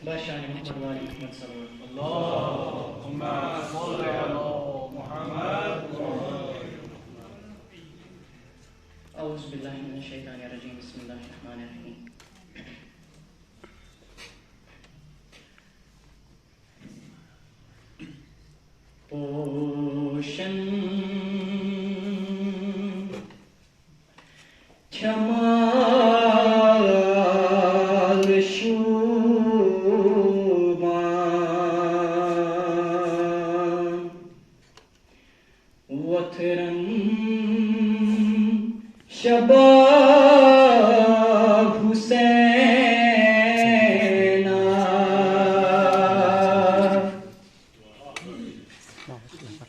बशान मोहम्मद वाली मोहम्मद सल्लल्लाहु अल्लाहुम्मा सल्लि अला मुहम्मद। औज़ु बिल्लाहि मिनश शैतानिर रजीम बिस्मिल्लाहिर रहमानिर रहीम। पोषण क्षमाल शुमान वथरन शबाब हुसैना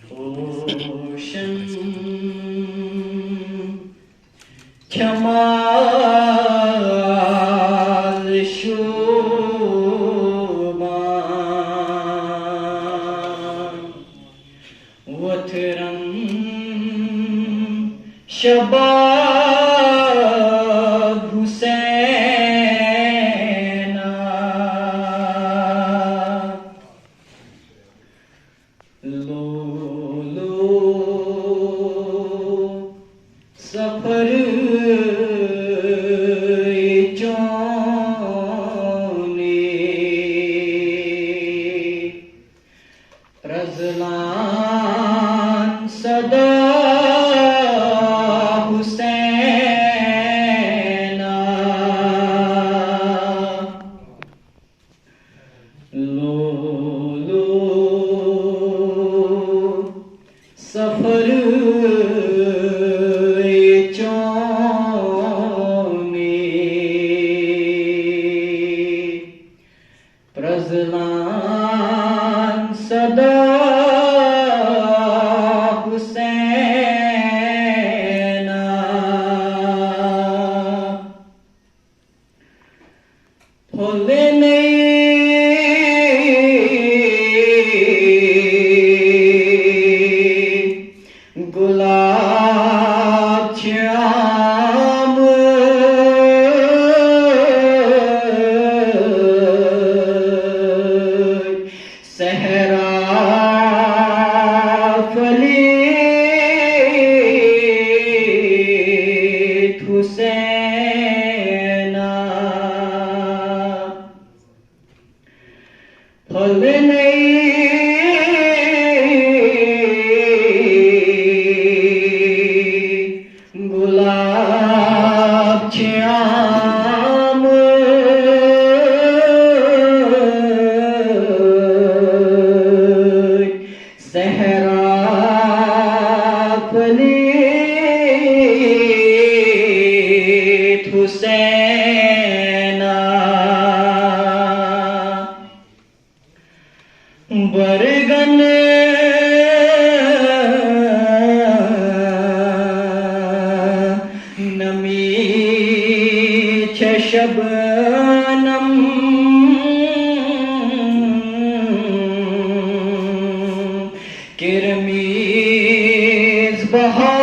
पोषण क्षमाल शुमान वथरन शबाब हुसैना लो लो सफर चोने रज़लान सदा हुसैना लो लो सफर चोने प्रज़लान सदा हुसैना फुले गुलाब श्याम सहरा फलीत हुसैना फल गुलाब श्याम सहरा फलीत हुसैना बरगन नमी शबनम किरमीज बहार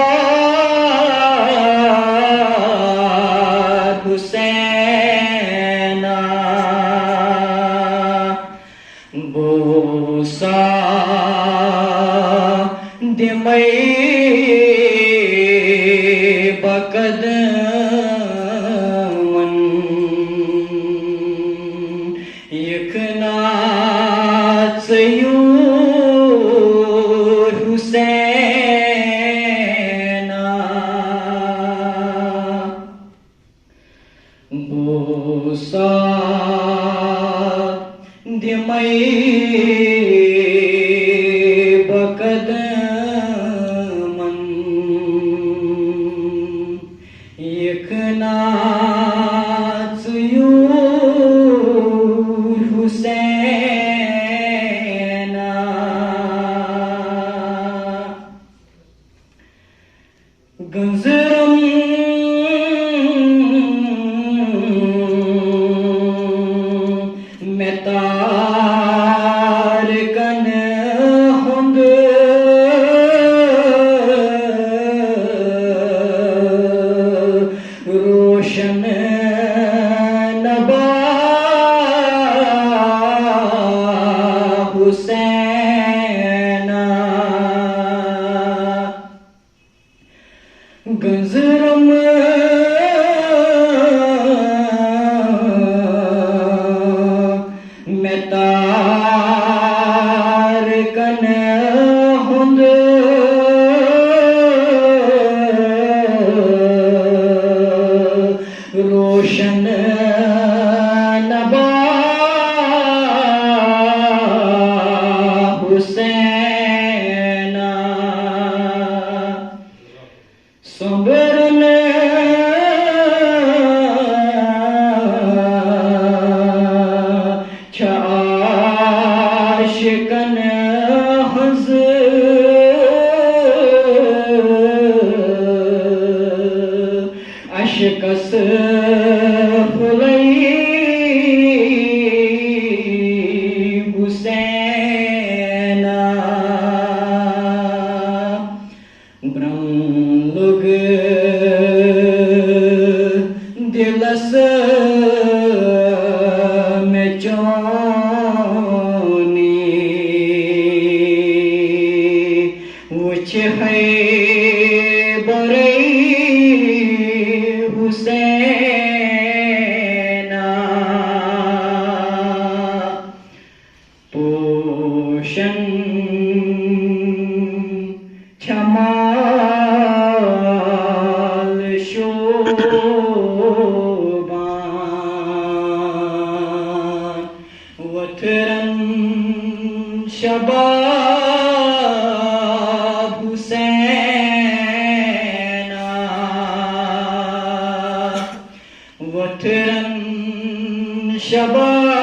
हुसैना बोसा दिमई बकदमन यकनात सयूर हुसैना बोसा दिमई बकदमन यकनात सयूर हुसैना गंजरम में तार वतरन शबाब हुसैना वतरन शबाब